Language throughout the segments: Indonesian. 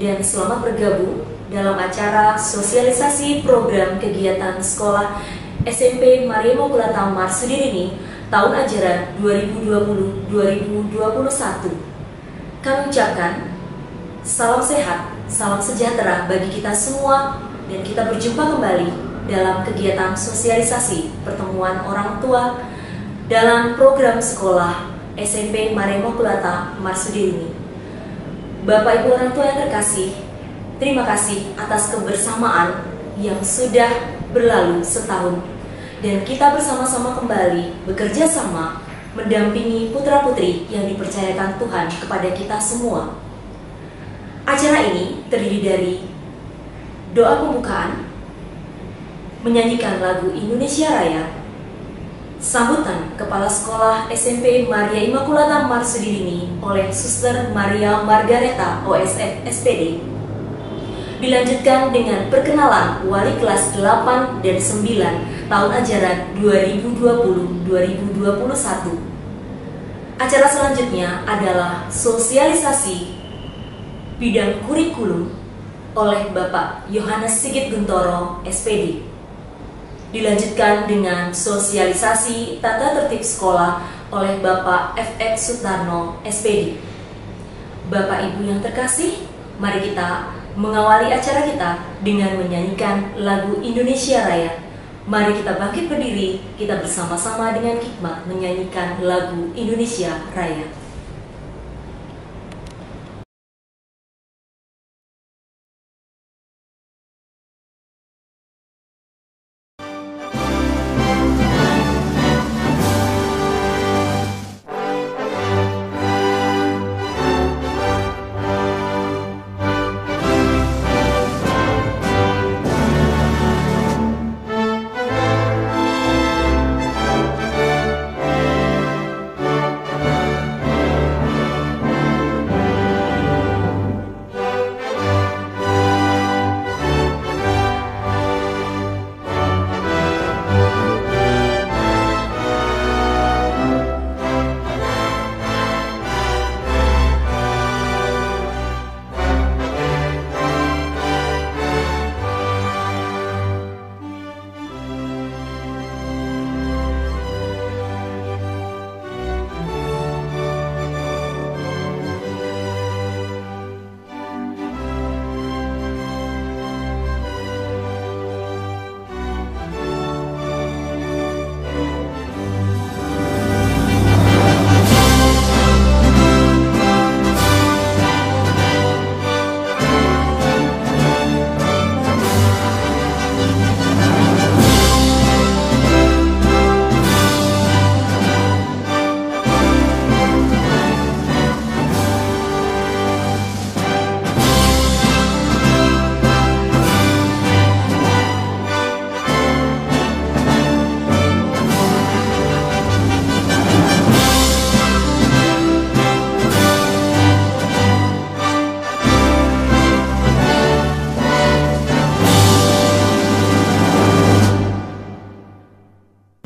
dan selamat bergabung dalam acara sosialisasi program kegiatan sekolah SMP Maria Immaculata Marsudini tahun ajaran 2020-2021. Kami ucapkan salam sehat, salam sejahtera bagi kita semua, dan kita berjumpa kembali dalam kegiatan sosialisasi pertemuan orang tua dalam program sekolah SMP Maria Immaculata Marsudini. Bapak Ibu orang tua yang terkasih, terima kasih atas kebersamaan yang sudah berlalu setahun, dan kita bersama-sama kembali bekerja sama mendampingi putra-putri yang dipercayakan Tuhan kepada kita semua. Acara ini terdiri dari doa pembukaan, menyanyikan lagu Indonesia Raya, sambutan Kepala Sekolah SMP Maria Immaculata Marsudini oleh Suster Maria Margareta OSF SPD. Dilanjutkan dengan perkenalan wali kelas 8 dan 9 tahun ajaran 2020-2021. Acara selanjutnya adalah sosialisasi bidang kurikulum oleh Bapak Yohanes Sigit Guntoro SPD. Dilanjutkan dengan sosialisasi tata tertib sekolah oleh Bapak FX Sutarno SPD. Bapak Ibu yang terkasih, mari kita mengawali acara kita dengan menyanyikan lagu Indonesia Raya. Mari kita bangkit berdiri, kita bersama-sama dengan hikmat menyanyikan lagu Indonesia Raya.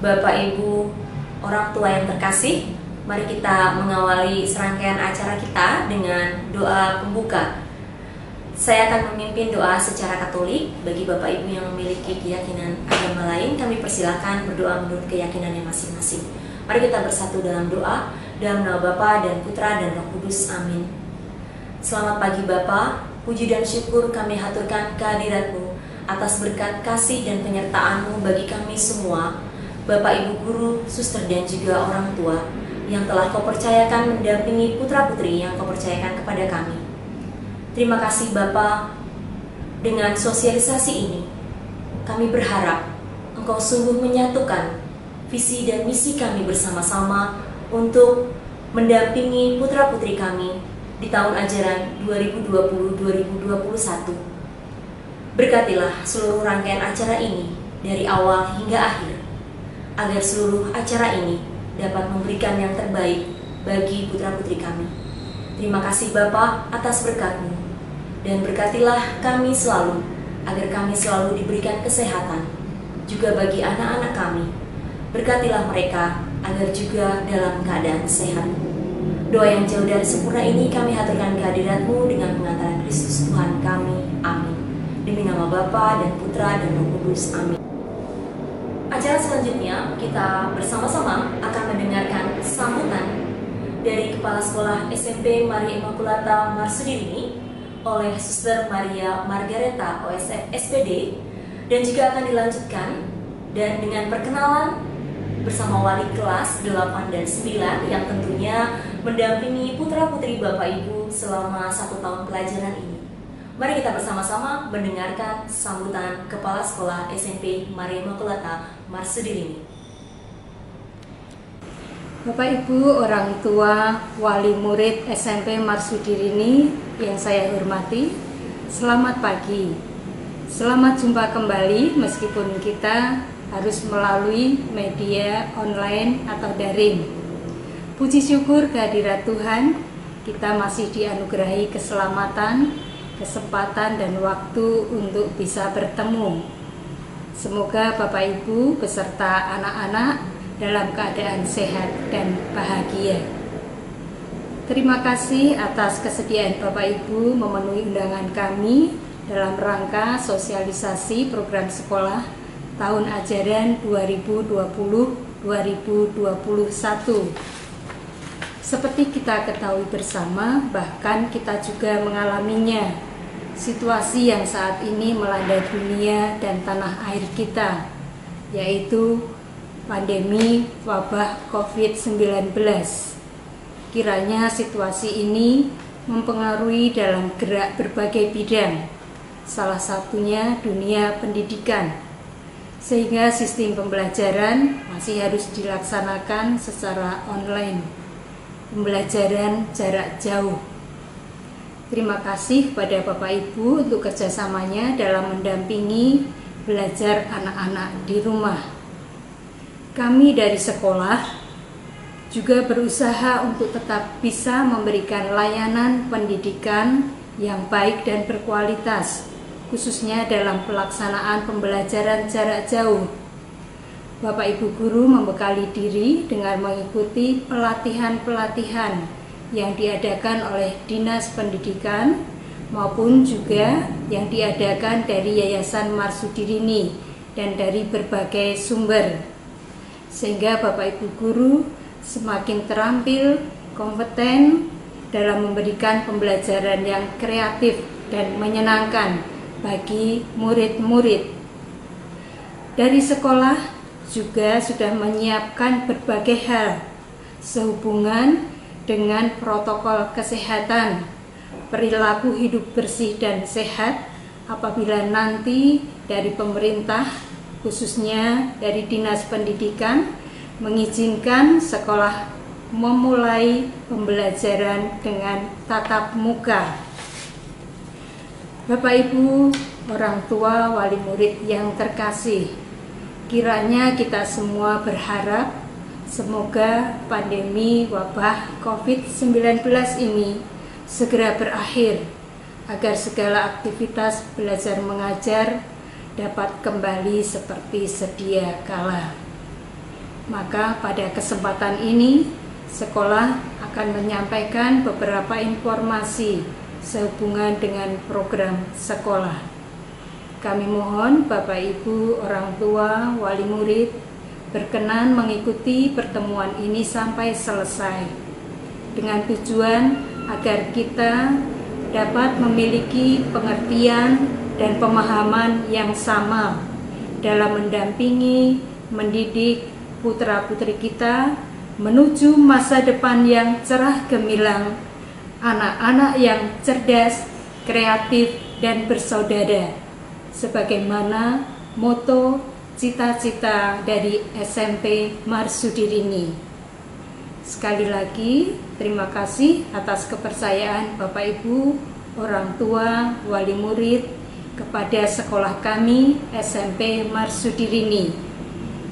Bapak Ibu orang tua yang terkasih, mari kita mengawali serangkaian acara kita dengan doa pembuka. Saya akan memimpin doa secara Katolik. Bagi Bapak Ibu yang memiliki keyakinan agama lain, kami persilakan berdoa menurut keyakinannya masing-masing. Mari kita bersatu dalam doa, dalam nama Bapa dan Putra dan Roh Kudus. Amin. Selamat pagi Bapa, puji dan syukur kami haturkan kehadirat-Mu atas berkat kasih dan penyertaan-Mu bagi kami semua, Bapak Ibu guru, suster dan juga orang tua yang telah Kau percayakan mendampingi putra-putri yang Kau percayakan kepada kami. Terima kasih Bapa, dengan sosialisasi ini kami berharap Engkau sungguh menyatukan visi dan misi kami bersama-sama untuk mendampingi putra-putri kami di tahun ajaran 2020-2021. Berkatilah seluruh rangkaian acara ini dari awal hingga akhir, agar seluruh acara ini dapat memberikan yang terbaik bagi putra-putri kami. Terima kasih Bapa atas berkat-Mu, dan berkatilah kami selalu, agar kami selalu diberikan kesehatan, juga bagi anak-anak kami. Berkatilah mereka agar juga dalam keadaan sehat. Doa yang jauh dari sempurna ini kami haturkan kehadirat-Mu dengan pengantaran Kristus Tuhan kami. Amin. Demi nama Bapa dan Putra dan Roh Kudus. Amin. Acara selanjutnya kita bersama-sama akan mendengarkan sambutan dari Kepala Sekolah SMP Maria Immaculata Marsudirini oleh Suster Maria Margareta OSF SPD, dan juga akan dilanjutkan dan dengan perkenalan bersama wali kelas 8 dan 9 yang tentunya mendampingi putra-putri Bapak Ibu selama 1 tahun pelajaran ini. Mari kita bersama-sama mendengarkan sambutan Kepala Sekolah SMP Maria Immaculata Marsudirini. Bapak Ibu, orang tua, wali murid SMP Marsudirini yang saya hormati, selamat pagi. Selamat jumpa kembali meskipun kita harus melalui media online atau daring. Puji syukur kehadirat Tuhan, kita masih dianugerahi keselamatan, kesempatan dan waktu untuk bisa bertemu. Semoga Bapak Ibu beserta anak-anak dalam keadaan sehat dan bahagia. Terima kasih atas kesediaan Bapak Ibu memenuhi undangan kami dalam rangka sosialisasi program sekolah tahun ajaran 2020-2021. Seperti kita ketahui bersama, bahkan kita juga mengalaminya, situasi yang saat ini melanda dunia dan tanah air kita, yaitu pandemi wabah COVID-19. Kiranya situasi ini mempengaruhi dalam gerak berbagai bidang, salah satunya dunia pendidikan, sehingga sistem pembelajaran masih harus dilaksanakan secara online, pembelajaran jarak jauh. Terima kasih kepada Bapak Ibu untuk kerjasamanya dalam mendampingi belajar anak-anak di rumah. Kami dari sekolah juga berusaha untuk tetap bisa memberikan layanan pendidikan yang baik dan berkualitas, khususnya dalam pelaksanaan pembelajaran jarak jauh. Bapak Ibu guru membekali diri dengan mengikuti pelatihan-pelatihan yang diadakan oleh Dinas Pendidikan maupun juga yang diadakan dari Yayasan Marsudirini dan dari berbagai sumber, sehingga Bapak Ibu guru semakin terampil, kompeten dalam memberikan pembelajaran yang kreatif dan menyenangkan bagi murid-murid. Dari sekolah juga sudah menyiapkan berbagai hal sehubungan dengan protokol kesehatan, perilaku hidup bersih dan sehat apabila nanti dari pemerintah, khususnya dari Dinas Pendidikan, mengizinkan sekolah memulai pembelajaran dengan tatap muka. Bapak Ibu, orang tua, wali murid yang terkasih, kiranya kita semua berharap semoga pandemi wabah COVID-19 ini segera berakhir agar segala aktivitas belajar mengajar dapat kembali seperti sedia kala. Maka pada kesempatan ini sekolah akan menyampaikan beberapa informasi sehubungan dengan program sekolah. Kami mohon Bapak Ibu, orang tua, wali murid berkenan mengikuti pertemuan ini sampai selesai dengan tujuan agar kita dapat memiliki pengertian dan pemahaman yang sama dalam mendampingi, mendidik putra-putri kita menuju masa depan yang cerah gemilang, anak-anak yang cerdas, kreatif, dan bersaudara, sebagaimana moto cita-cita dari SMP Marsudirini. Sekali lagi, terima kasih atas kepercayaan Bapak Ibu, orang tua, wali murid, kepada sekolah kami SMP Marsudirini.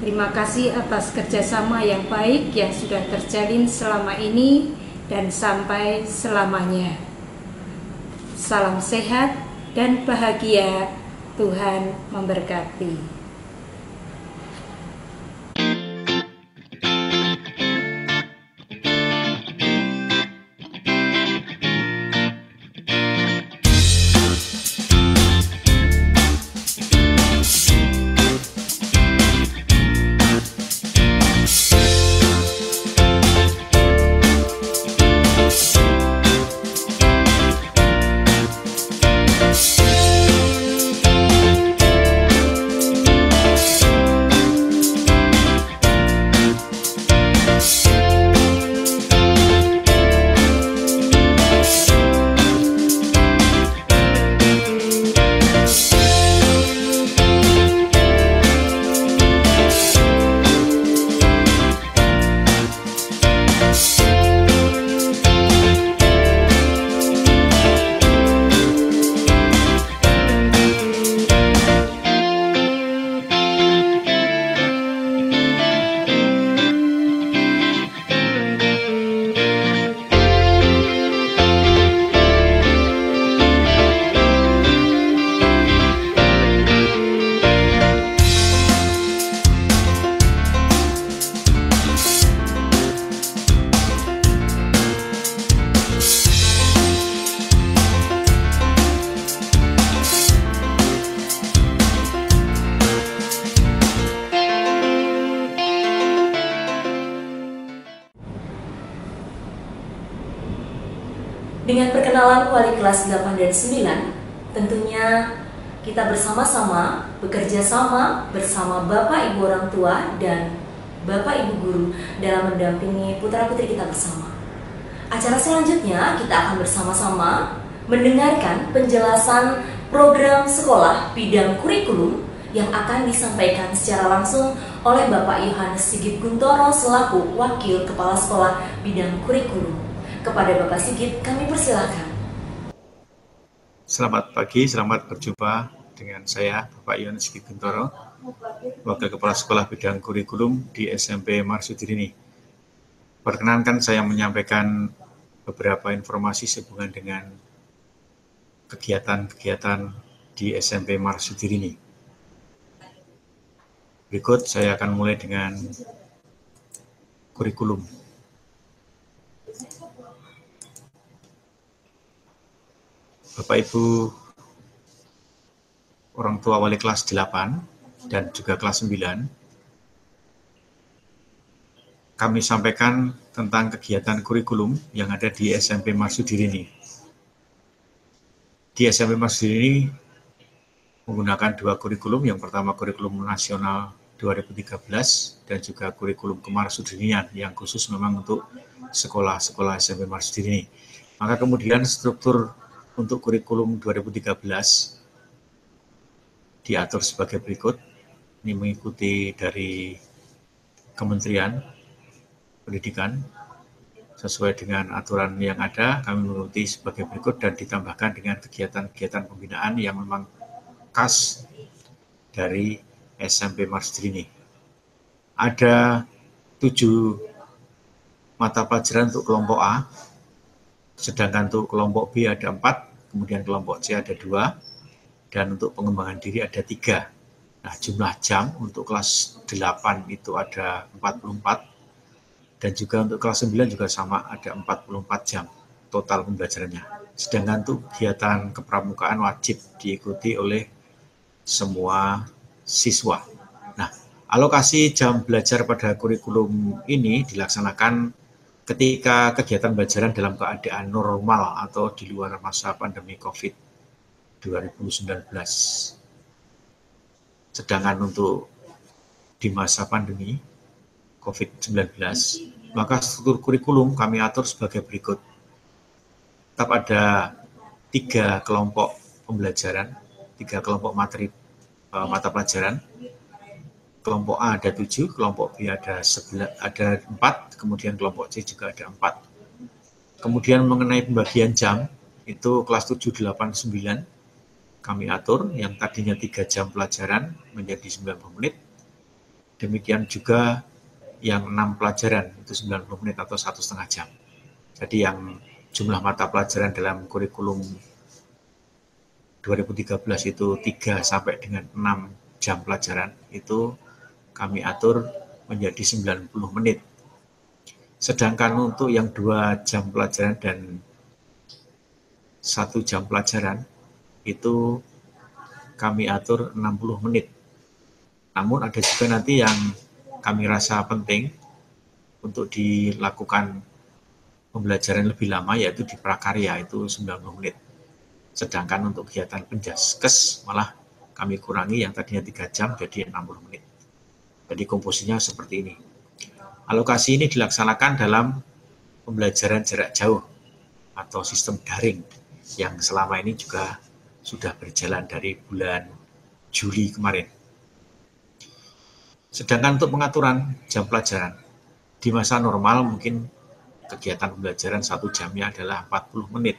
Terima kasih atas kerjasama yang baik yang sudah terjalin selama ini dan sampai selamanya. Salam sehat dan bahagia, Tuhan memberkati. Dengan perkenalan wali kelas 8 dan 9, tentunya kita bersama-sama bekerja sama bersama Bapak Ibu orang tua dan Bapak Ibu guru dalam mendampingi putra-putri kita bersama. Acara selanjutnya kita akan bersama-sama mendengarkan penjelasan program sekolah bidang kurikulum yang akan disampaikan secara langsung oleh Bapak Yohanes Sigit Guntoro selaku Wakil Kepala Sekolah Bidang Kurikulum. Kepada Bapak Sigit, kami persilahkan. Selamat pagi, selamat berjumpa dengan saya, Bapak Yohanes Sigit Guntoro, Wakil Kepala Sekolah Bidang Kurikulum di SMP Marsudirini. Perkenankan saya menyampaikan beberapa informasi sehubungan dengan kegiatan-kegiatan di SMP Marsudirini. Berikut saya akan mulai dengan kurikulum. Bapak Ibu orang tua wali kelas 8 dan juga kelas 9, kami sampaikan tentang kegiatan kurikulum yang ada di SMP Marsudirini. Di SMP Marsudirini menggunakan dua kurikulum, yang pertama kurikulum nasional 2013 dan juga kurikulum kemarsudirinian yang khusus memang untuk sekolah-sekolah SMP Marsudirini. Maka kemudian struktur untuk kurikulum 2013 diatur sebagai berikut. Ini mengikuti dari Kementerian Pendidikan. Sesuai dengan aturan yang ada, kami mengikuti sebagai berikut dan ditambahkan dengan kegiatan-kegiatan pembinaan yang memang khas dari SMP Marsudirini. Ada 7 mata pelajaran untuk kelompok A, sedangkan untuk kelompok B ada 4, kemudian kelompok C ada 2, dan untuk pengembangan diri ada 3. Nah, jumlah jam untuk kelas 8 itu ada 44, dan juga untuk kelas 9 juga sama, ada 44 jam total pembelajarannya. Sedangkan untuk kegiatan kepramukaan wajib diikuti oleh semua siswa. Nah, alokasi jam belajar pada kurikulum ini dilaksanakan ketika kegiatan pembelajaran dalam keadaan normal atau di luar masa pandemi COVID-2019. Sedangkan untuk di masa pandemi COVID-19, maka struktur kurikulum kami atur sebagai berikut. Tetap ada 3 kelompok pembelajaran, 3 kelompok materi mata pelajaran. Kelompok A ada 7, kelompok B ada 4, kemudian kelompok C juga ada 4. Kemudian mengenai pembagian jam, itu kelas 7, 8, 9 kami atur, yang tadinya 3 jam pelajaran menjadi 90 menit. Demikian juga yang 6 pelajaran, itu 90 menit atau 1,5 jam. Jadi yang jumlah mata pelajaran dalam kurikulum 2013 itu 3 sampai dengan 6 jam pelajaran, itu kami atur menjadi 90 menit. Sedangkan untuk yang 2 jam pelajaran dan 1 jam pelajaran, itu kami atur 60 menit. Namun ada juga nanti yang kami rasa penting untuk dilakukan pembelajaran lebih lama, yaitu di prakarya, itu 90 menit. Sedangkan untuk kegiatan penjaskes malah kami kurangi, yang tadinya 3 jam jadi 60 menit. Jadi komposisinya seperti ini. Alokasi ini dilaksanakan dalam pembelajaran jarak jauh atau sistem daring yang selama ini juga sudah berjalan dari bulan Juli kemarin. Sedangkan untuk pengaturan jam pelajaran, di masa normal mungkin kegiatan pembelajaran 1 jamnya adalah 40 menit.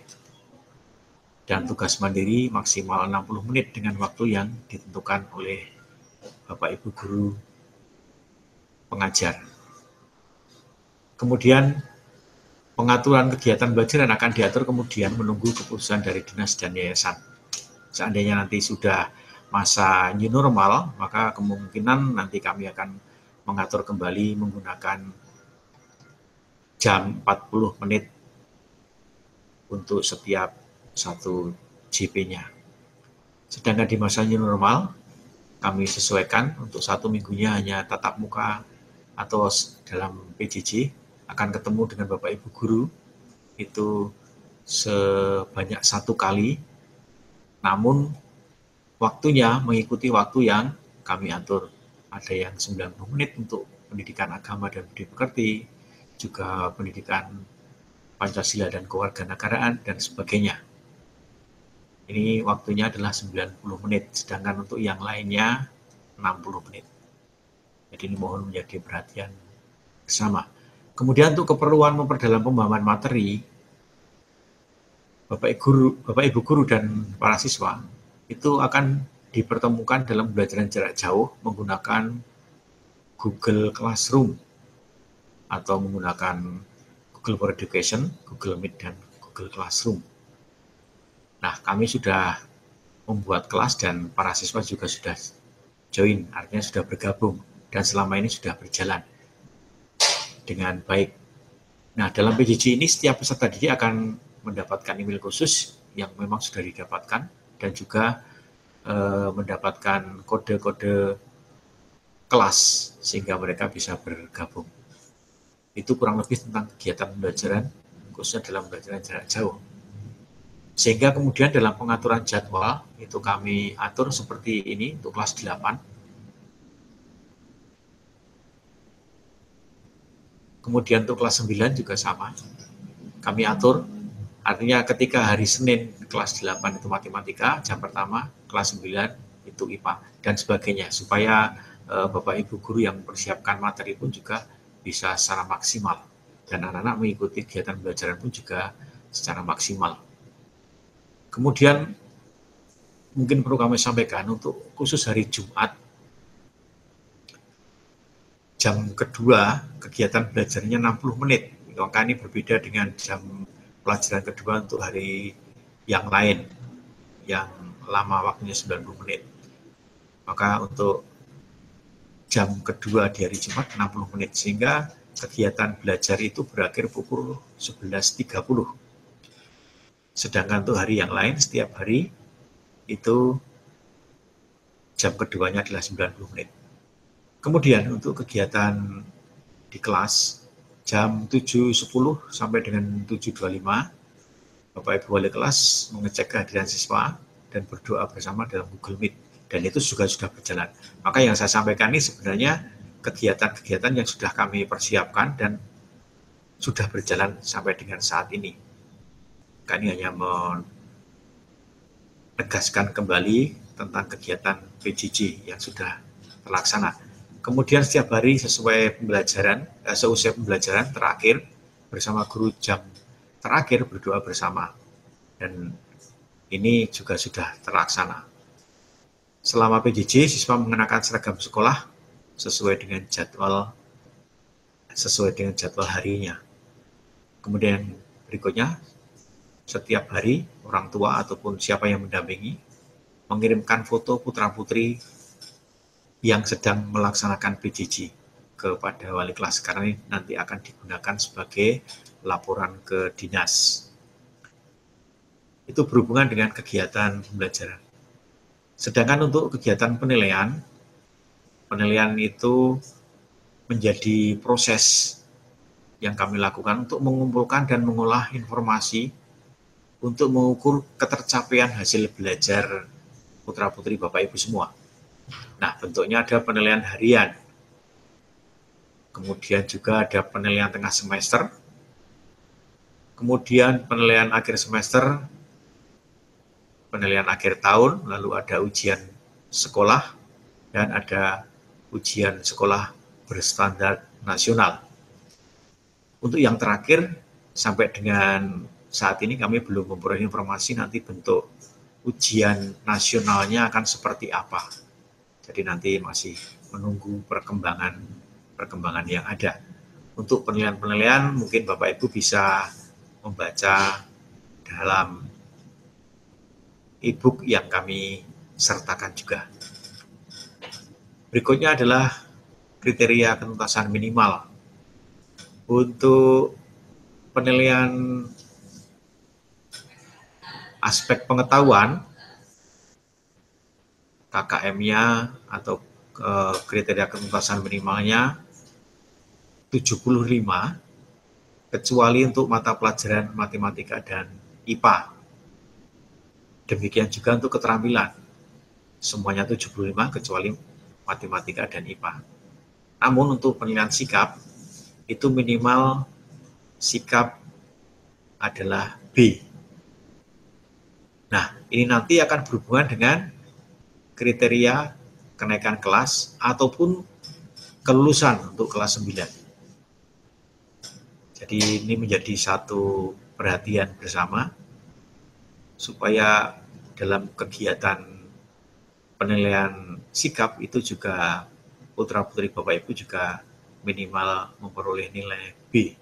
Dan tugas mandiri maksimal 60 menit dengan waktu yang ditentukan oleh Bapak Ibu guru pengajar. Kemudian pengaturan kegiatan pembelajaran akan diatur kemudian menunggu keputusan dari dinas dan yayasan. Seandainya nanti sudah masa new normal, maka kemungkinan nanti kami akan mengatur kembali menggunakan jam 40 menit untuk setiap 1 JP-nya. Sedangkan di masa new normal, kami sesuaikan untuk 1 minggunya hanya tatap muka atau dalam PJJ, akan ketemu dengan Bapak Ibu guru itu sebanyak 1 kali, namun waktunya mengikuti waktu yang kami atur. Ada yang 90 menit untuk pendidikan agama dan budi pekerti, juga pendidikan Pancasila dan kewarganegaraan, dan sebagainya. Ini waktunya adalah 90 menit, sedangkan untuk yang lainnya 60 menit. Jadi ini mohon menjadi perhatian bersama. Kemudian untuk keperluan memperdalam pemahaman materi, Bapak Ibu guru dan para siswa itu akan dipertemukan dalam pembelajaran jarak jauh menggunakan Google Classroom atau menggunakan Google for Education, Google Meet, dan Google Classroom. Nah, kami sudah membuat kelas dan para siswa juga sudah join, artinya sudah bergabung, dan selama ini sudah berjalan dengan baik. Nah, dalam PJJ ini setiap peserta didik akan mendapatkan email khusus yang memang sudah didapatkan, dan juga mendapatkan kode-kode kelas sehingga mereka bisa bergabung. Itu kurang lebih tentang kegiatan pembelajaran, khususnya dalam pembelajaran jarak jauh. Sehingga kemudian dalam pengaturan jadwal itu kami atur seperti ini untuk kelas 8. Kemudian untuk kelas 9 juga sama. Kami atur, artinya ketika hari Senin kelas 8 itu matematika, jam pertama, kelas 9 itu IPA, dan sebagainya, supaya Bapak Ibu guru yang mempersiapkan materi pun juga bisa secara maksimal, dan anak-anak mengikuti kegiatan pembelajaran pun juga secara maksimal. Kemudian mungkin perlu kami sampaikan untuk khusus hari Jumat, jam kedua kegiatan belajarnya 60 menit. Maka ini berbeda dengan jam pelajaran kedua untuk hari yang lain, yang lama waktunya 90 menit. Maka untuk jam kedua di hari Jumat 60 menit, sehingga kegiatan belajar itu berakhir pukul 11.30. Sedangkan untuk hari yang lain, setiap hari itu jam keduanya adalah 90 menit. Kemudian untuk kegiatan di kelas, jam 7.10 sampai dengan 7.25, Bapak Ibu Wali kelas mengecek kehadiran siswa dan berdoa bersama dalam Google Meet. Dan itu juga sudah berjalan. Maka yang saya sampaikan ini sebenarnya kegiatan-kegiatan yang sudah kami persiapkan dan sudah berjalan sampai dengan saat ini. Kami hanya menegaskan kembali tentang kegiatan PJJ yang sudah terlaksana. Kemudian setiap hari sesuai pembelajaran, seusai pembelajaran terakhir bersama guru jam terakhir berdoa bersama. Dan ini juga sudah terlaksana. Selama PJJ, siswa mengenakan seragam sekolah sesuai dengan jadwal harinya. Kemudian berikutnya, setiap hari orang tua ataupun siapa yang mendampingi mengirimkan foto putra-putri yang sedang melaksanakan PJJ kepada wali kelas, karena ini nanti akan digunakan sebagai laporan ke dinas. Itu berhubungan dengan kegiatan pembelajaran. Sedangkan untuk kegiatan penilaian itu menjadi proses yang kami lakukan untuk mengumpulkan dan mengolah informasi untuk mengukur ketercapaian hasil belajar putra-putri Bapak Ibu semua. Nah, bentuknya ada penilaian harian, kemudian juga ada penilaian tengah semester, kemudian penilaian akhir semester, penilaian akhir tahun, lalu ada ujian sekolah, dan ada ujian sekolah berstandar nasional. Untuk yang terakhir, sampai dengan saat ini kami belum memperoleh informasi nanti bentuk ujian nasionalnya akan seperti apa. Jadi nanti masih menunggu perkembangan yang ada. Untuk penilaian-penilaian mungkin Bapak Ibu bisa membaca dalam e-book yang kami sertakan juga. Berikutnya adalah kriteria kentuntasan minimal. Untuk penilaian aspek pengetahuan, KKM-nya atau kriteria kentuntasan minimalnya 75, kecuali untuk mata pelajaran matematika dan IPA. Demikian juga untuk keterampilan. Semuanya 75 kecuali matematika dan IPA. Namun untuk penilaian sikap, itu minimal sikap adalah B. Nah, ini nanti akan berhubungan dengan kriteria kenaikan kelas ataupun kelulusan untuk kelas 9. Jadi ini menjadi satu perhatian bersama supaya dalam kegiatan penilaian sikap itu juga putra-putri Bapak Ibu juga minimal memperoleh nilai B.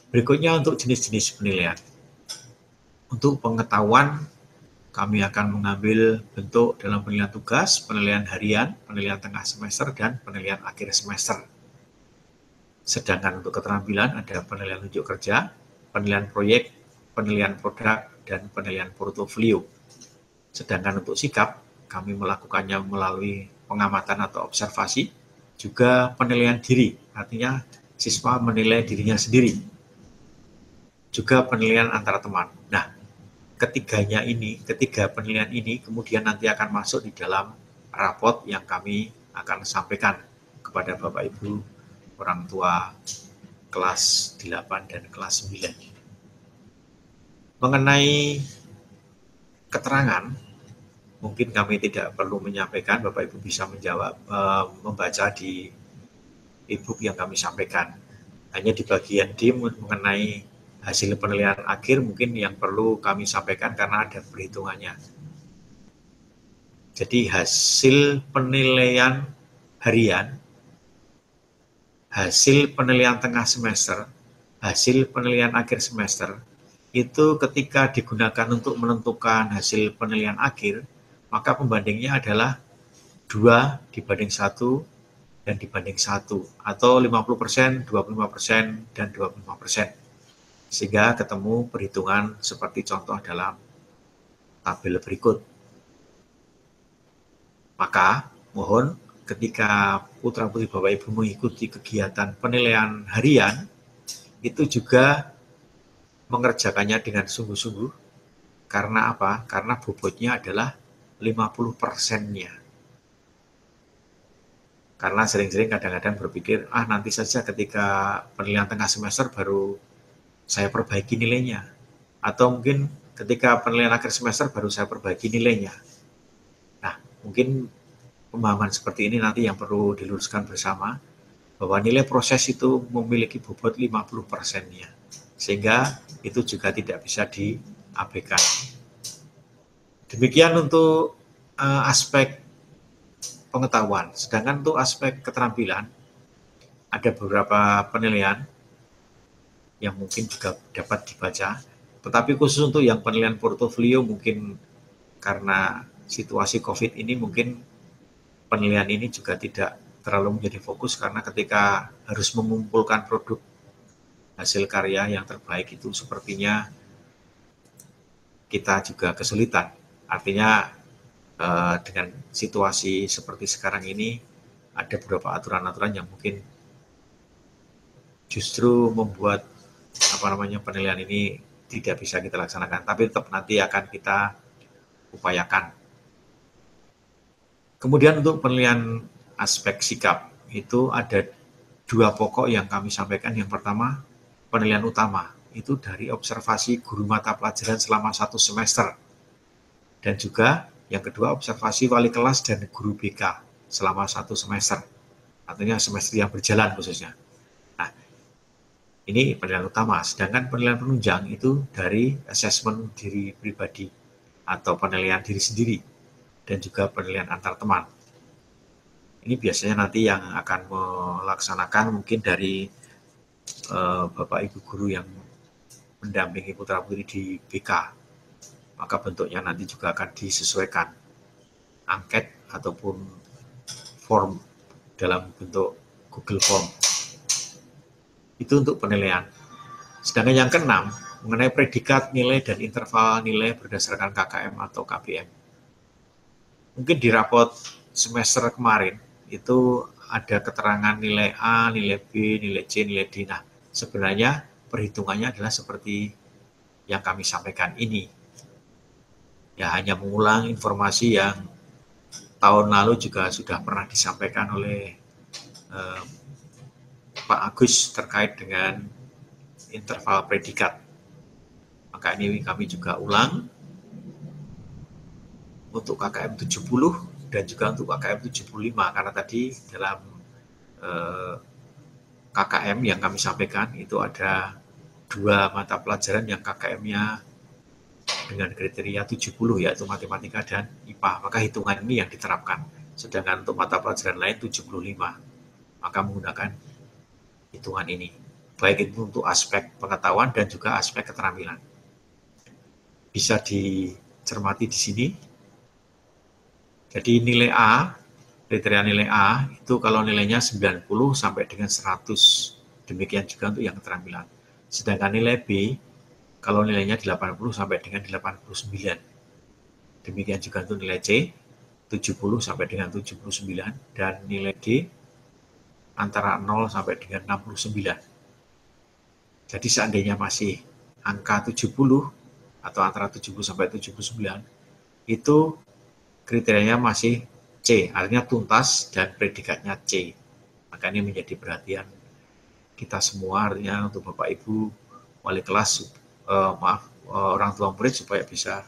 Berikutnya untuk jenis-jenis penilaian. Untuk pengetahuan, kami akan mengambil bentuk dalam penilaian tugas, penilaian harian, penilaian tengah semester, dan penilaian akhir semester. Sedangkan untuk keterampilan ada penilaian unjuk kerja, penilaian proyek, penilaian produk, dan penilaian portofolio. Sedangkan untuk sikap, kami melakukannya melalui pengamatan atau observasi, juga penilaian diri, artinya siswa menilai dirinya sendiri. Juga penilaian antara teman. Nah, ketiga penilaian ini kemudian nanti akan masuk di dalam raport yang kami akan sampaikan kepada Bapak Ibu orang tua kelas 8 dan kelas 9. Mengenai keterangan, mungkin kami tidak perlu menyampaikan, Bapak Ibu bisa membaca di e-book yang kami sampaikan. Hanya di bagian D mengenai hasil penilaian akhir mungkin yang perlu kami sampaikan karena ada perhitungannya. Jadi hasil penilaian harian, hasil penilaian tengah semester, hasil penilaian akhir semester, itu ketika digunakan untuk menentukan hasil penilaian akhir, maka pembandingnya adalah 2:1 dan dibanding 1, atau 50%, 25%, dan 25%. Sehingga ketemu perhitungan seperti contoh dalam tabel berikut. Maka mohon ketika putra-putri Bapak Ibu mengikuti kegiatan penilaian harian, itu juga mengerjakannya dengan sungguh-sungguh. Karena apa? Karena bobotnya adalah 50%-nya. Karena sering-sering kadang-kadang berpikir, nanti saja ketika penilaian tengah semester baru saya perbaiki nilainya. Atau mungkin ketika penilaian akhir semester baru saya perbaiki nilainya. Nah, mungkin pemahaman seperti ini nanti yang perlu diluruskan bersama, bahwa nilai proses itu memiliki bobot 50%-nya. Sehingga itu juga tidak bisa diabaikan. Demikian untuk aspek pengetahuan. Sedangkan untuk aspek keterampilan, ada beberapa penilaian yang mungkin juga dapat dibaca, tetapi khusus untuk yang penilaian portofolio mungkin karena situasi COVID ini mungkin penilaian ini juga tidak terlalu menjadi fokus karena ketika harus mengumpulkan produk hasil karya yang terbaik itu sepertinya kita juga kesulitan. Artinya dengan situasi seperti sekarang ini ada beberapa aturan-aturan yang mungkin justru membuat penilaian ini tidak bisa kita laksanakan, tapi tetap nanti akan kita upayakan. Kemudian untuk penilaian aspek sikap itu ada 2 pokok yang kami sampaikan. Yang pertama, penilaian utama itu dari observasi guru mata pelajaran selama 1 semester, dan juga yang kedua observasi wali kelas dan guru BK selama 1 semester, artinya semester yang berjalan khususnya. Ini penilaian utama, sedangkan penilaian penunjang itu dari asesmen diri pribadi atau penilaian diri sendiri dan juga penilaian antar teman. Ini biasanya nanti yang akan melaksanakan mungkin dari Bapak Ibu guru yang mendampingi putra-putri di BK. Maka bentuknya nanti juga akan disesuaikan angket ataupun form dalam bentuk Google Form. Itu untuk penilaian. Sedangkan yang keenam, mengenai predikat nilai dan interval nilai berdasarkan KKM atau KBM. Mungkin di rapot semester kemarin, itu ada keterangan nilai A, nilai B, nilai C, nilai D. Nah, sebenarnya perhitungannya adalah seperti yang kami sampaikan ini. Ya, hanya mengulang informasi yang tahun lalu juga sudah pernah disampaikan oleh Pak Agus terkait dengan interval predikat. Maka ini kami juga ulang untuk KKM 70 dan juga untuk KKM 75, karena tadi dalam KKM yang kami sampaikan itu ada 2 mata pelajaran yang KKM-nya dengan kriteria 70, yaitu matematika dan IPA. Maka hitungan ini yang diterapkan. Sedangkan untuk mata pelajaran lain 75, maka menggunakan hitungan ini. Baik itu untuk aspek pengetahuan dan juga aspek keterampilan. Bisa dicermati di sini. Jadi nilai A, kriteria nilai A itu kalau nilainya 90 sampai dengan 100. Demikian juga untuk yang keterampilan. Sedangkan nilai B, kalau nilainya 80 sampai dengan 89. Demikian juga untuk nilai C, 70 sampai dengan 79. Dan nilai D, antara 0 sampai dengan 69. Jadi seandainya masih angka 70 atau antara 70 sampai 79, itu kriterianya masih C, artinya tuntas dan predikatnya C. Maka ini menjadi perhatian kita semua, artinya untuk Bapak Ibu wali kelas, orang tua murid supaya bisa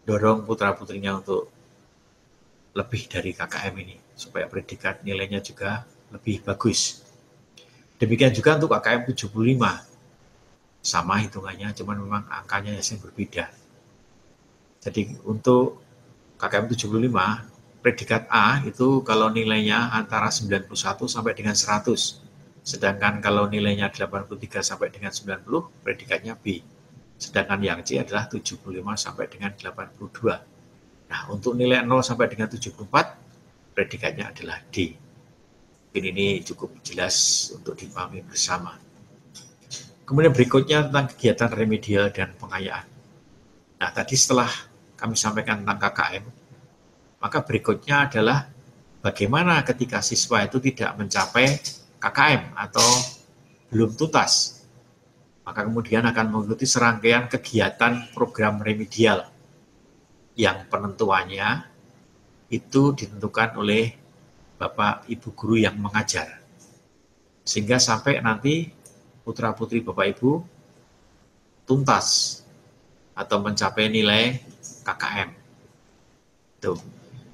dorong putra-putrinya untuk lebih dari KKM ini, supaya predikat nilainya juga lebih bagus. Demikian juga untuk KKM 75, sama hitungannya, cuman memang angkanya yang berbeda. Jadi untuk KKM 75, predikat A itu kalau nilainya antara 91 sampai dengan 100. Sedangkan kalau nilainya 83 sampai dengan 90, predikatnya B. Sedangkan yang C adalah 75 sampai dengan 82. Nah, untuk nilai 0 sampai dengan 74, predikatnya adalah D. Ini cukup jelas untuk dipahami bersama. Kemudian berikutnya tentang kegiatan remedial dan pengayaan. Nah, tadi setelah kami sampaikan tentang KKM, maka berikutnya adalah bagaimana ketika siswa itu tidak mencapai KKM atau belum tuntas. Maka kemudian akan mengikuti serangkaian kegiatan program remedial yang penentuannya itu ditentukan oleh Bapak Ibu guru yang mengajar. Sehingga sampai nanti putra-putri Bapak Ibu tuntas atau mencapai nilai KKM. Tuh.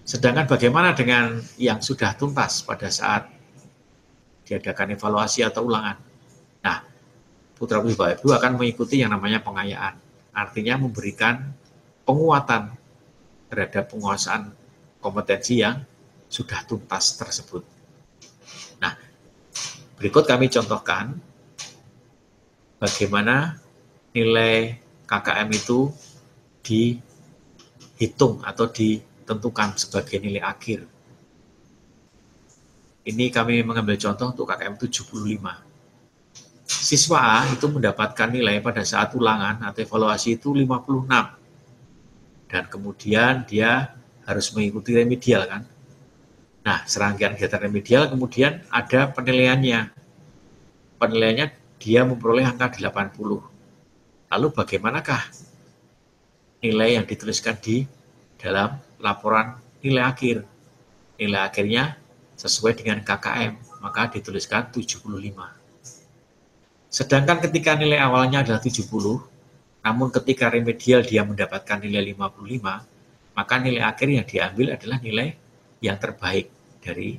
Sedangkan bagaimana dengan yang sudah tuntas pada saat diadakan evaluasi atau ulangan? Nah, putra-putri Bapak Ibu akan mengikuti yang namanya pengayaan. Artinya memberikan penguatan terhadap penguasaan kompetensi yang sudah tuntas tersebut. Nah, berikut kami contohkan bagaimana nilai KKM itu dihitung atau ditentukan sebagai nilai akhir. Ini kami mengambil contoh untuk KKM 75. Siswa A itu mendapatkan nilai pada saat ulangan atau evaluasi itu 56. Dan kemudian dia harus mengikuti remedial kan. Nah, serangkaian kegiatan remedial kemudian ada penilaiannya. Penilaiannya dia memperoleh angka 80. Lalu bagaimanakah nilai yang dituliskan di dalam laporan nilai akhir? Nilai akhirnya sesuai dengan KKM, maka dituliskan 75. Sedangkan ketika nilai awalnya adalah 70, namun ketika remedial dia mendapatkan nilai 55, maka nilai akhir yang diambil adalah nilai yang terbaik dari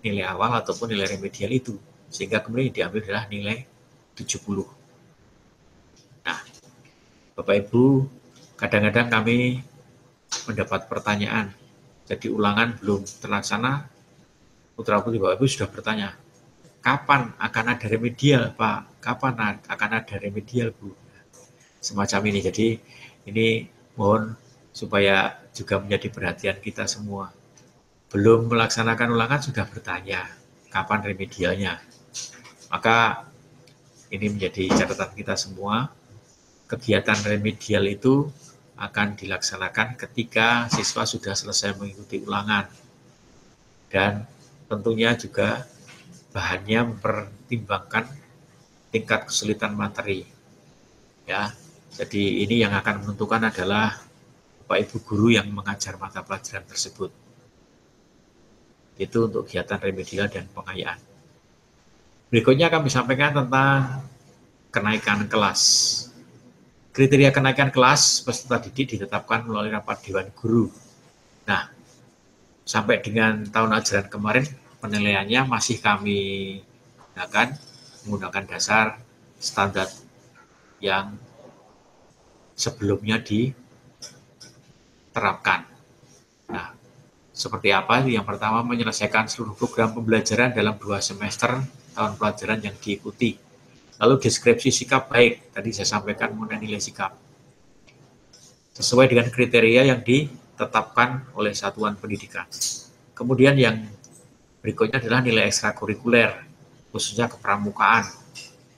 nilai awal ataupun nilai remedial itu. Sehingga kemudian yang diambil adalah nilai 70. Nah, Bapak Ibu, kadang-kadang kami mendapat pertanyaan, jadi ulangan belum terlaksana, putra-putri Bapak Ibu sudah bertanya, kapan akan ada remedial, Pak? Kapan akan ada remedial, Bu? Semacam ini. Jadi ini mohon supaya juga menjadi perhatian kita semua. Belum melaksanakan ulangan sudah bertanya, kapan remedialnya? Maka ini menjadi catatan kita semua. Kegiatan remedial itu akan dilaksanakan ketika siswa sudah selesai mengikuti ulangan. Dan tentunya juga bahannya mempertimbangkan tingkat kesulitan materi. Ya, jadi ini yang akan menentukan adalah Bapak Ibu guru yang mengajar mata pelajaran tersebut. Itu untuk kegiatan remedial dan pengayaan. Berikutnya kami sampaikan tentang kenaikan kelas. Kriteria kenaikan kelas peserta didik ditetapkan melalui rapat Dewan Guru. Nah, sampai dengan tahun ajaran kemarin penilaiannya masih kami gunakan menggunakan dasar standar yang sebelumnya diterapkan. Nah, seperti apa? Yang pertama, menyelesaikan seluruh program pembelajaran dalam 2 semester tahun pelajaran yang diikuti. Lalu deskripsi sikap baik, tadi saya sampaikan mengenai nilai sikap. Sesuai dengan kriteria yang ditetapkan oleh satuan pendidikan. Kemudian yang berikutnya adalah nilai ekstrakurikuler, khususnya kepramukaan,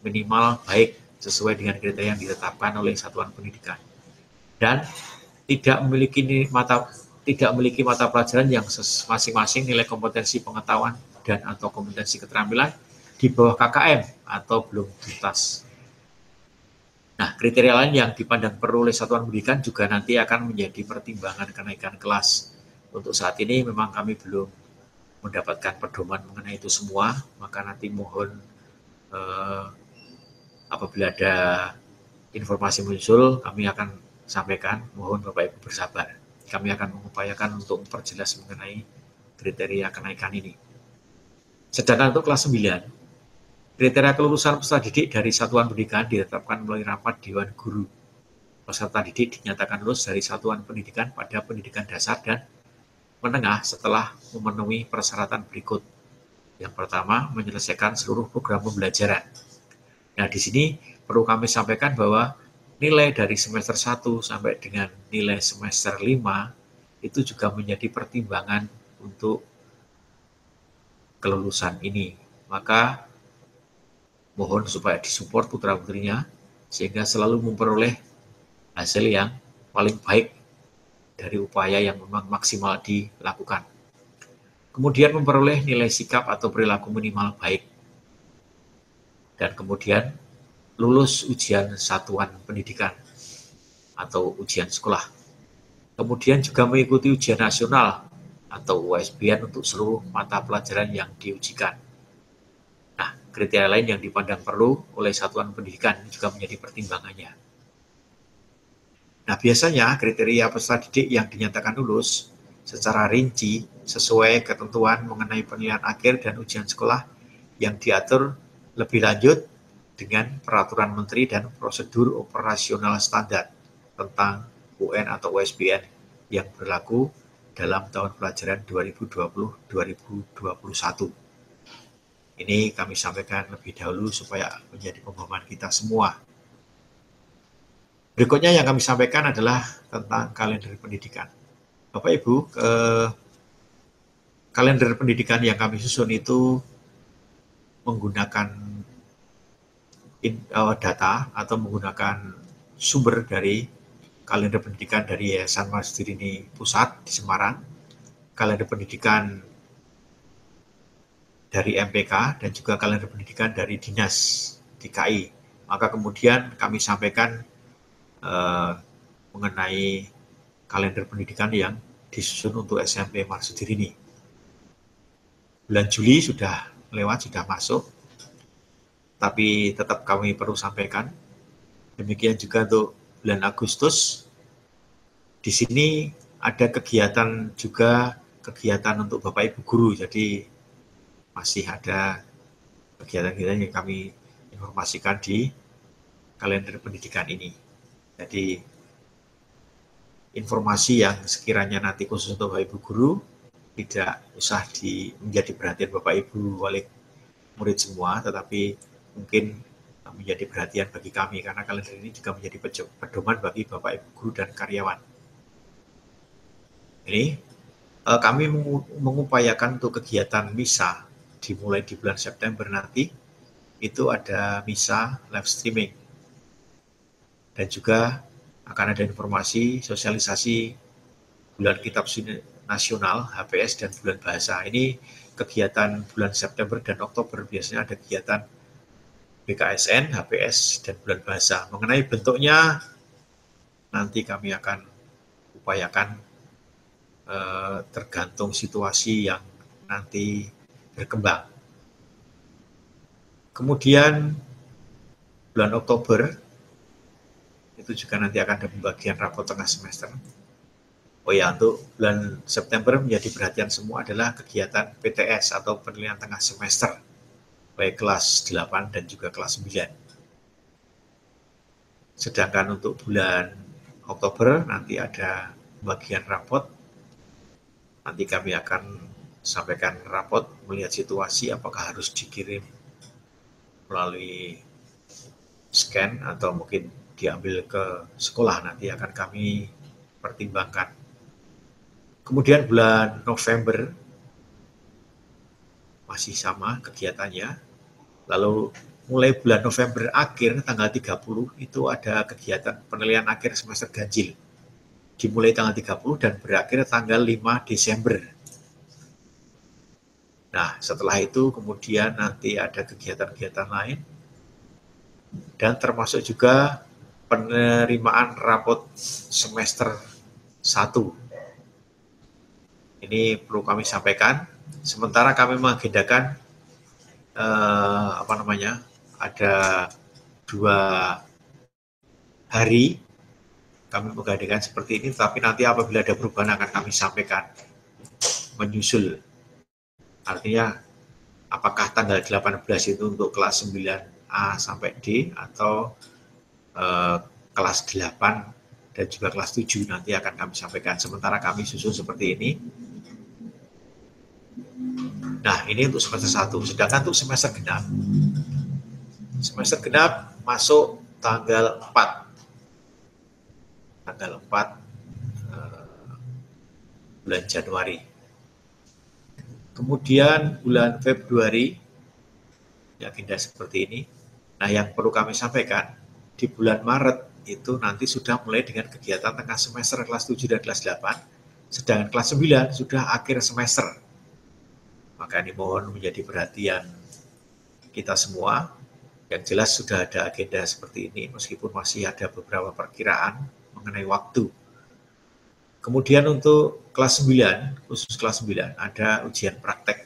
minimal baik sesuai dengan kriteria yang ditetapkan oleh satuan pendidikan. Dan tidak memiliki mata pelajaran yang masing-masing nilai kompetensi pengetahuan dan atau kompetensi keterampilan di bawah KKM atau belum tuntas. Nah, kriteria lain yang dipandang perlu oleh satuan pendidikan juga nanti akan menjadi pertimbangan kenaikan kelas. Untuk saat ini memang kami belum mendapatkan pedoman mengenai itu semua, maka nanti mohon apabila ada informasi muncul, kami akan sampaikan, mohon Bapak Ibu bersabar. Kami akan mengupayakan untuk memperjelas mengenai kriteria kenaikan ini. Sedangkan untuk kelas 9, kriteria kelulusan peserta didik dari satuan pendidikan ditetapkan melalui rapat Dewan Guru. Peserta didik dinyatakan lulus dari satuan pendidikan pada pendidikan dasar dan menengah setelah memenuhi persyaratan berikut. Yang pertama, menyelesaikan seluruh program pembelajaran. Nah, di sini perlu kami sampaikan bahwa nilai dari semester 1 sampai dengan nilai semester 5 itu juga menjadi pertimbangan untuk kelulusan ini. Maka mohon supaya disupport putra-putrinya sehingga selalu memperoleh hasil yang paling baik dari upaya yang memang maksimal dilakukan. Kemudian memperoleh nilai sikap atau perilaku minimal baik. Dan kemudian lulus ujian satuan pendidikan atau ujian sekolah. Kemudian juga mengikuti ujian nasional atau USBN untuk seluruh mata pelajaran yang diujikan. Nah, kriteria lain yang dipandang perlu oleh satuan pendidikan juga menjadi pertimbangannya. Nah, biasanya kriteria peserta didik yang dinyatakan lulus secara rinci sesuai ketentuan mengenai penilaian akhir dan ujian sekolah yang diatur lebih lanjut dengan peraturan menteri dan prosedur operasional standar tentang UN atau USBN yang berlaku dalam tahun pelajaran 2020-2021. Ini kami sampaikan lebih dahulu supaya menjadi pemahaman kita semua. Berikutnya yang kami sampaikan adalah tentang kalender pendidikan. Bapak Ibu, kalender pendidikan yang kami susun itu menggunakan data atau menggunakan sumber dari kalender pendidikan dari Yayasan Marzudirini Pusat di Semarang, kalender pendidikan dari MPK, dan juga kalender pendidikan dari Dinas DKI. Maka kemudian kami sampaikan mengenai kalender pendidikan yang disusun untuk SMP Marzudirini. Bulan Juli sudah lewat, sudah masuk, tapi tetap kami perlu sampaikan. Demikian juga untuk bulan Agustus. Di sini ada kegiatan juga, kegiatan untuk Bapak Ibu guru, jadi masih ada kegiatan-kegiatan yang kami informasikan di kalender pendidikan ini. Jadi informasi yang sekiranya nanti khusus untuk Bapak Ibu guru tidak usah menjadi perhatian Bapak Ibu wali murid semua, tetapi mungkin menjadi perhatian bagi kami karena kalender ini juga menjadi pedoman bagi Bapak Ibu guru dan karyawan. Ini kami mengupayakan untuk kegiatan misa dimulai di bulan September nanti, itu ada misa live streaming. Dan juga akan ada informasi sosialisasi bulan kitab nasional, HPS, dan bulan bahasa. Ini kegiatan bulan September dan Oktober biasanya ada kegiatan BKSN, HPS, dan bulan bahasa. Mengenai bentuknya, nanti kami akan upayakan tergantung situasi yang nanti berkembang. Kemudian bulan Oktober, itu juga nanti akan ada pembagian rapot tengah semester. Oh ya, untuk bulan September menjadi perhatian semua adalah kegiatan PTS atau penilaian tengah semester, baik kelas 8 dan juga kelas 9. Sedangkan untuk bulan Oktober nanti ada bagian rapot. Nanti kami akan sampaikan rapot melihat situasi apakah harus dikirim melalui scan atau mungkin diambil ke sekolah, nanti akan kami pertimbangkan. Kemudian bulan November masih sama kegiatannya. Lalu mulai bulan November akhir tanggal 30 itu ada kegiatan penilaian akhir semester ganjil. Dimulai tanggal 30 dan berakhir tanggal 5 Desember. Nah, setelah itu kemudian nanti ada kegiatan-kegiatan lain dan termasuk juga penerimaan rapot semester 1. Ini perlu kami sampaikan. Sementara kami mengagendakan ada 2 hari kami mengadakan seperti ini, tapi nanti apabila ada perubahan akan kami sampaikan menyusul. Artinya apakah tanggal 18 itu untuk kelas 9A sampai D atau kelas 8 dan juga kelas 7 nanti akan kami sampaikan. Sementara kami susun seperti ini. Nah, ini untuk semester 1. Sedangkan untuk semester genap. Semester genap masuk tanggal 4. Tanggal 4 bulan Januari. Kemudian bulan Februari agenda seperti ini. Nah, yang perlu kami sampaikan di bulan Maret itu nanti sudah mulai dengan kegiatan tengah semester kelas 7 dan kelas 8, sedangkan kelas 9 sudah akhir semester. Maka ini mohon menjadi perhatian kita semua. Yang jelas sudah ada agenda seperti ini, meskipun masih ada beberapa perkiraan mengenai waktu. Kemudian untuk kelas 9, khusus kelas 9, ada ujian praktek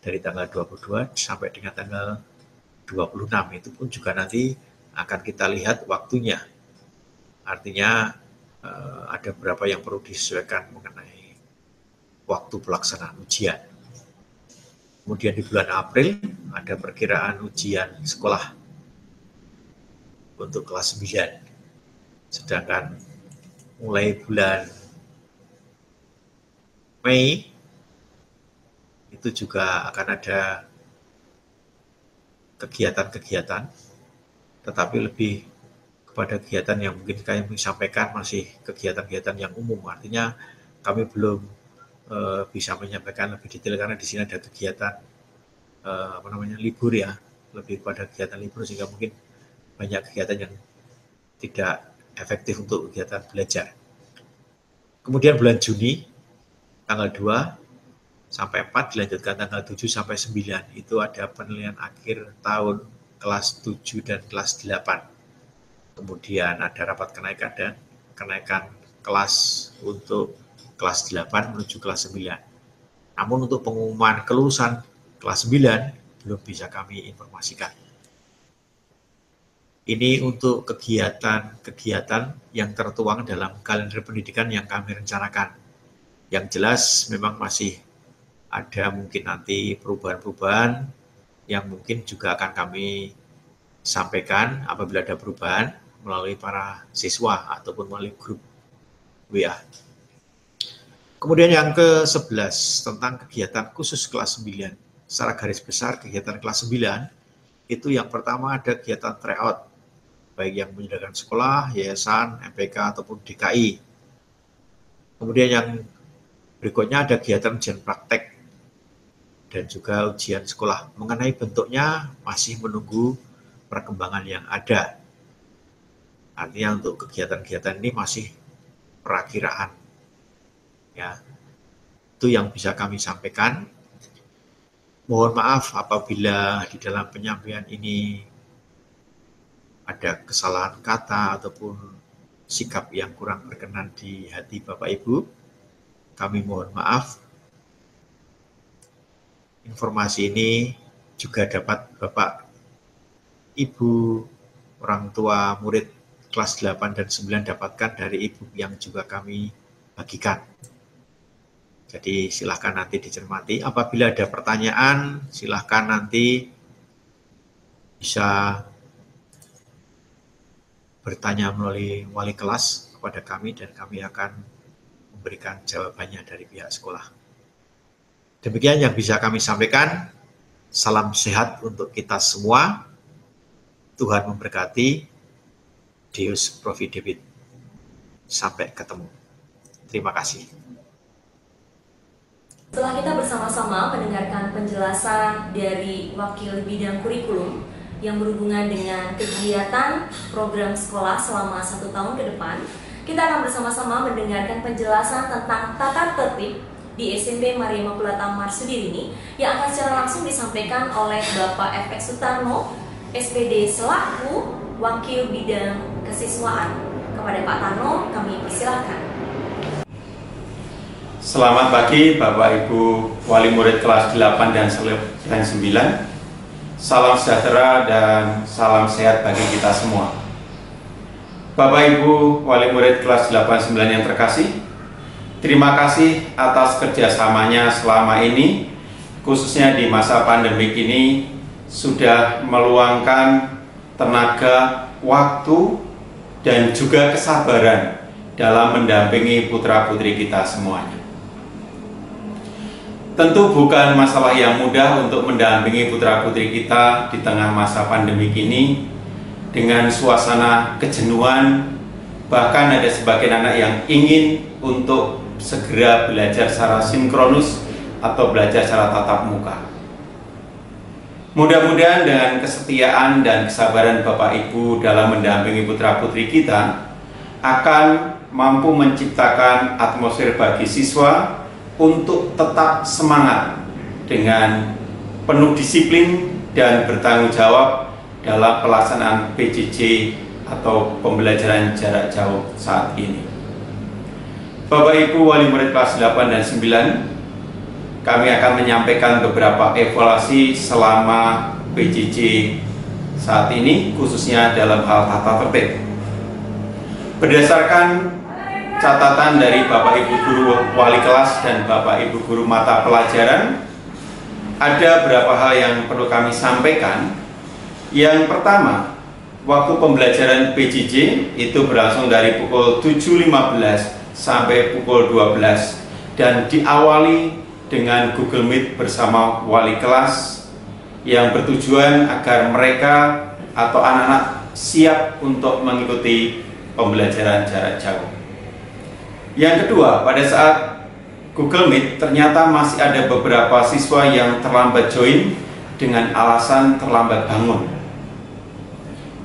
dari tanggal 22 sampai dengan tanggal 26. Itu pun juga nanti akan kita lihat waktunya. Artinya ada beberapa yang perlu disesuaikan mengenai waktu pelaksanaan ujian. Kemudian di bulan April ada perkiraan ujian sekolah untuk kelas 9. Sedangkan mulai bulan Mei itu juga akan ada kegiatan-kegiatan, tetapi lebih kepada kegiatan yang mungkin kami sampaikan masih kegiatan-kegiatan yang umum. Artinya kami belum bisa menyampaikan lebih detail karena di sini ada kegiatan libur ya, lebih pada kegiatan libur sehingga mungkin banyak kegiatan yang tidak efektif untuk kegiatan belajar. Kemudian bulan Juni tanggal 2 sampai 4 dilanjutkan tanggal 7 sampai 9 itu ada penilaian akhir tahun kelas 7 dan kelas 8. Kemudian ada rapat kenaikan dan kenaikan kelas untuk kelas 8 menuju kelas 9. Namun untuk pengumuman kelulusan kelas 9 belum bisa kami informasikan. Ini untuk kegiatan-kegiatan yang tertuang dalam kalender pendidikan yang kami rencanakan. Yang jelas memang masih ada mungkin nanti perubahan-perubahan yang mungkin juga akan kami sampaikan apabila ada perubahan melalui para siswa ataupun melalui grup WA. Kemudian yang ke-11 tentang kegiatan khusus kelas 9. Secara garis besar kegiatan kelas 9 itu yang pertama ada kegiatan tryout, baik yang menyediakan sekolah, yayasan, MPK ataupun DKI. Kemudian yang berikutnya ada kegiatan ujian praktek dan juga ujian sekolah. Mengenai bentuknya masih menunggu perkembangan yang ada. Artinya untuk kegiatan-kegiatan ini masih perakiraan. Ya, itu yang bisa kami sampaikan. Mohon maaf apabila di dalam penyampaian ini ada kesalahan kata ataupun sikap yang kurang berkenan di hati Bapak Ibu, kami mohon maaf. Informasi ini juga dapat Bapak Ibu orang tua murid kelas 8 dan 9 dapatkan dari e-book yang juga kami bagikan. Jadi silahkan nanti dicermati. Apabila ada pertanyaan, silahkan nanti bisa bertanya melalui wali kelas kepada kami dan kami akan memberikan jawabannya dari pihak sekolah. Demikian yang bisa kami sampaikan. Salam sehat untuk kita semua. Tuhan memberkati. Deus Providebit. Sampai ketemu. Terima kasih. Setelah kita bersama-sama mendengarkan penjelasan dari Wakil Bidang Kurikulum yang berhubungan dengan kegiatan program sekolah selama 1 tahun ke depan, kita akan bersama-sama mendengarkan penjelasan tentang tata tertib di SMP Maria Immaculata Marsudiri yang akan secara langsung disampaikan oleh Bapak F.X. Sutarno, SPD selaku Wakil Bidang Kesiswaan. Kepada Pak Tarno, kami persilahkan. Selamat pagi Bapak Ibu Wali Murid kelas 8 dan 9. Salam sejahtera dan salam sehat bagi kita semua. Bapak Ibu Wali Murid kelas 8-9 yang terkasih, terima kasih atas kerjasamanya selama ini, khususnya di masa pandemik ini, sudah meluangkan tenaga, waktu, dan juga kesabaran dalam mendampingi putra-putri kita semuanya. Tentu bukan masalah yang mudah untuk mendampingi putra-putri kita di tengah masa pandemik ini, dengan suasana kejenuhan, bahkan ada sebagian anak yang ingin untuk segera belajar secara sinkronus atau belajar secara tatap muka. Mudah-mudahan dengan kesetiaan dan kesabaran Bapak Ibu dalam mendampingi putra-putri kita akan mampu menciptakan atmosfer bagi siswa untuk tetap semangat dengan penuh disiplin dan bertanggung jawab dalam pelaksanaan PJJ atau pembelajaran jarak jauh saat ini. Bapak Ibu Wali Murid kelas 8 dan 9, kami akan menyampaikan beberapa evaluasi selama PJJ saat ini, khususnya dalam hal tata tertib. Berdasarkan catatan dari Bapak Ibu Guru Wali Kelas dan Bapak Ibu Guru Mata Pelajaran, ada beberapa hal yang perlu kami sampaikan. Yang pertama, waktu pembelajaran PJJ itu berlangsung dari pukul 7.15 sampai pukul 12 dan diawali dengan Google Meet bersama wali kelas yang bertujuan agar mereka atau anak-anak siap untuk mengikuti pembelajaran jarak jauh. Yang kedua, pada saat Google Meet ternyata masih ada beberapa siswa yang terlambat join dengan alasan terlambat bangun.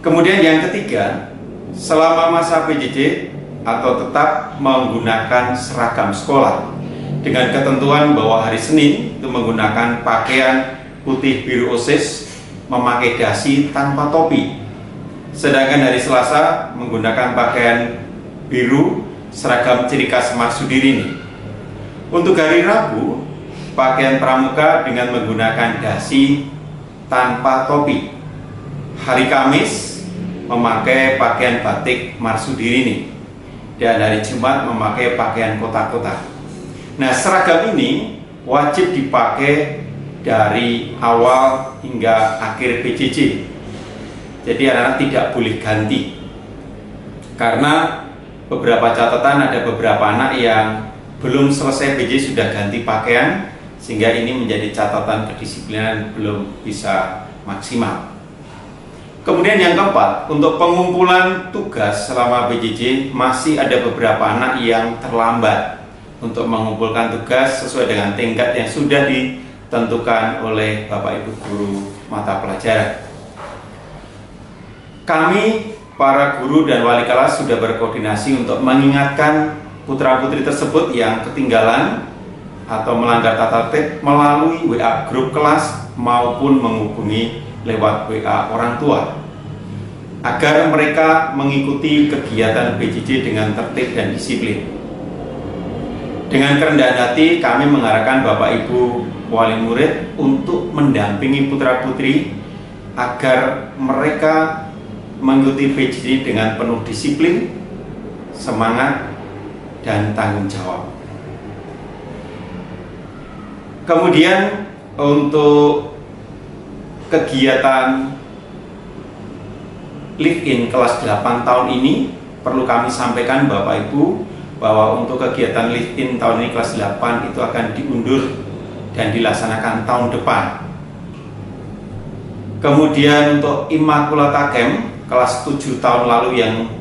Kemudian yang ketiga, selama masa PJJ atau tetap menggunakan seragam sekolah dengan ketentuan bahwa hari Senin itu menggunakan pakaian putih biru OSIS, memakai dasi tanpa topi. Sedangkan hari Selasa menggunakan pakaian biru seragam ciri khas Marsudiri ini. Untuk hari Rabu, pakaian pramuka dengan menggunakan dasi tanpa topi. Hari Kamis memakai pakaian batik Marsudiri ini. Dan hari Jumat memakai pakaian kotak-kotak. Nah, seragam ini wajib dipakai dari awal hingga akhir PJJ. Jadi anak-anak tidak boleh ganti. Karena beberapa catatan ada beberapa anak yang belum selesai PJJ sudah ganti pakaian, sehingga ini menjadi catatan kedisiplinan belum bisa maksimal. Kemudian yang keempat, untuk pengumpulan tugas selama PJJ masih ada beberapa anak yang terlambat untuk mengumpulkan tugas sesuai dengan tingkat yang sudah ditentukan oleh Bapak Ibu Guru Mata Pelajaran. Kami, para guru dan wali kelas sudah berkoordinasi untuk mengingatkan putra-putri tersebut yang ketinggalan atau melanggar tata tertib melalui WA grup kelas maupun menghubungi lewat WA orang tua. agar mereka mengikuti kegiatan PJJ dengan tertib dan disiplin. Dengan kerendahan hati kami mengarahkan Bapak Ibu wali murid untuk mendampingi putra-putri agar mereka mengikuti PJJ dengan penuh disiplin, semangat, dan tanggung jawab. Kemudian untuk kegiatan live-in kelas 8 tahun ini perlu kami sampaikan Bapak Ibu bahwa untuk kegiatan live-in tahun ini kelas 8 itu akan diundur dan dilaksanakan tahun depan. Kemudian untuk Immaculata Camp kelas 7 tahun lalu yang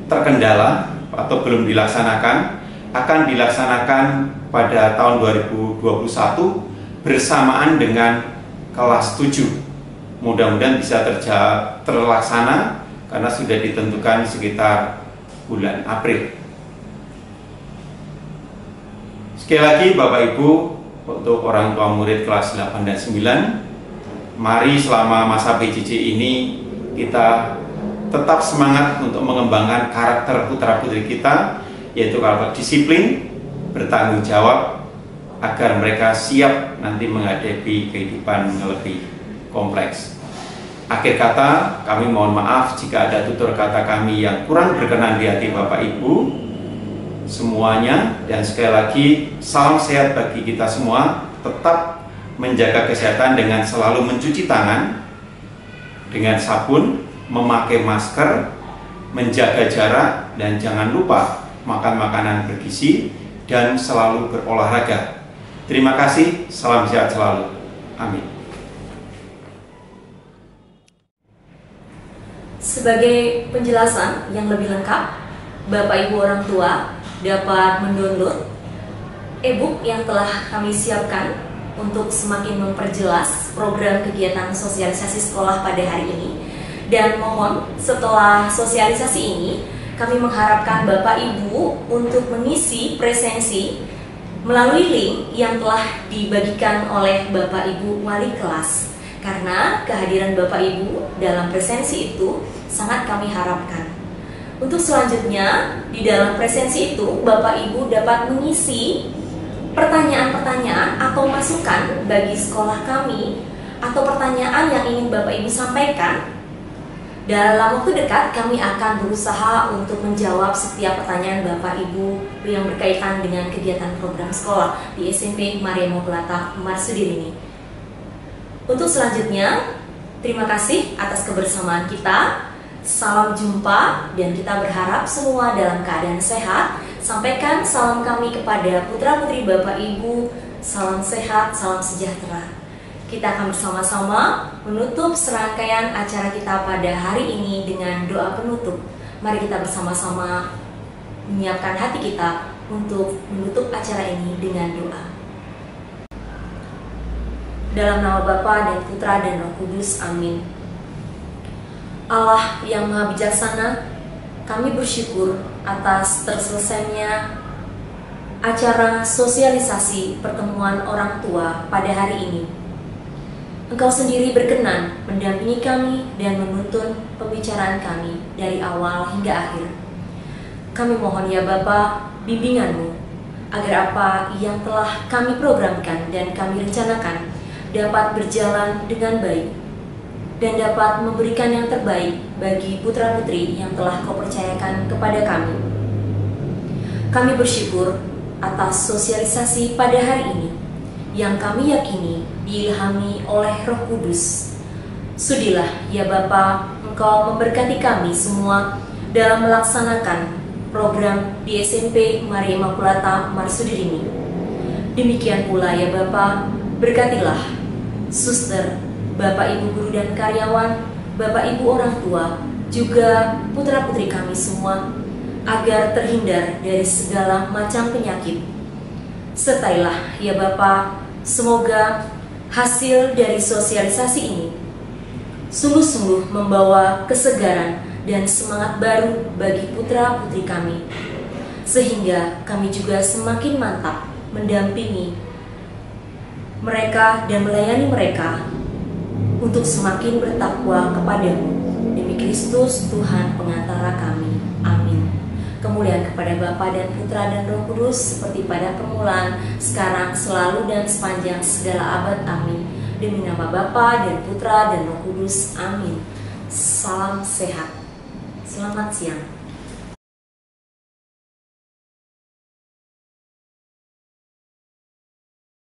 terkendala atau belum dilaksanakan akan dilaksanakan pada tahun 2021 bersamaan dengan kelas 7. Mudah-mudahan bisa terlaksana karena sudah ditentukan sekitar bulan April. Sekali lagi Bapak Ibu, untuk orang tua murid kelas 8 dan 9, mari selama masa PJJ ini kita tetap semangat untuk mengembangkan karakter putra-putri kita, yaitu karakter disiplin, bertanggung jawab, agar mereka siap nanti menghadapi kehidupan yang lebih kompleks. Akhir kata, kami mohon maaf jika ada tutur kata kami yang kurang berkenan di hati Bapak Ibu semuanya, dan sekali lagi salam sehat bagi kita semua. Tetap menjaga kesehatan dengan selalu mencuci tangan dengan sabun, memakai masker, menjaga jarak, dan jangan lupa makan makanan bergizi dan selalu berolahraga. Terima kasih, salam sehat selalu. Amin. Sebagai penjelasan yang lebih lengkap, Bapak Ibu orang tua dapat mendownload e-book yang telah kami siapkan untuk semakin memperjelas program kegiatan sosialisasi sekolah pada hari ini. Dan mohon setelah sosialisasi ini, kami mengharapkan Bapak Ibu untuk mengisi presensi melalui link yang telah dibagikan oleh Bapak Ibu wali kelas. Karena kehadiran Bapak Ibu dalam presensi itu sangat kami harapkan. Untuk selanjutnya, di dalam presensi itu Bapak Ibu dapat mengisi pertanyaan-pertanyaan atau masukan bagi sekolah kami, atau pertanyaan yang ingin Bapak Ibu sampaikan. Dalam waktu dekat kami akan berusaha untuk menjawab setiap pertanyaan Bapak Ibu yang berkaitan dengan kegiatan program sekolah di SMP Maria Immaculata Marsudin ini. Untuk selanjutnya, terima kasih atas kebersamaan kita. Salam jumpa, dan kita berharap semua dalam keadaan sehat. Sampaikan salam kami kepada putra-putri Bapak Ibu. Salam sehat, salam sejahtera. Kita akan bersama-sama menutup serangkaian acara kita pada hari ini dengan doa penutup. Mari kita bersama-sama menyiapkan hati kita untuk menutup acara ini dengan doa. Dalam nama Bapa dan Putra dan Roh Kudus, amin. Allah yang Maha Bijaksana, kami bersyukur atas terselesainya acara sosialisasi pertemuan orang tua pada hari ini. Engkau sendiri berkenan mendampingi kami dan menuntun pembicaraan kami dari awal hingga akhir. Kami mohon ya Bapa, bimbingan-Mu agar apa yang telah kami programkan dan kami rencanakan dapat berjalan dengan baik dan dapat memberikan yang terbaik bagi putra-putri yang telah Kau percayakan kepada kami. Kami bersyukur atas sosialisasi pada hari ini yang kami yakini diilhami oleh Roh Kudus. Sudilah ya Bapa, Engkau memberkati kami semua dalam melaksanakan program di SMP Maria Immaculata Marsudin ini. Demikian pula ya Bapa, berkatilah suster, Bapak Ibu guru dan karyawan, Bapak Ibu orang tua, juga putra-putri kami semua, agar terhindar dari segala macam penyakit. Sertailah ya Bapa, semoga hasil dari sosialisasi ini sungguh-sungguh membawa kesegaran dan semangat baru bagi putra-putri kami, sehingga kami juga semakin mantap mendampingi mereka dan melayani mereka untuk semakin bertakwa kepada-Mu. Demikian demi Kristus Tuhan pengantara kami. Amin. Kemuliaan kepada Bapa dan Putra dan Roh Kudus, seperti pada permulaan, sekarang, selalu, dan sepanjang segala abad. Amin. Demi nama Bapa dan Putra dan Roh Kudus. Amin. Salam sehat. Selamat siang.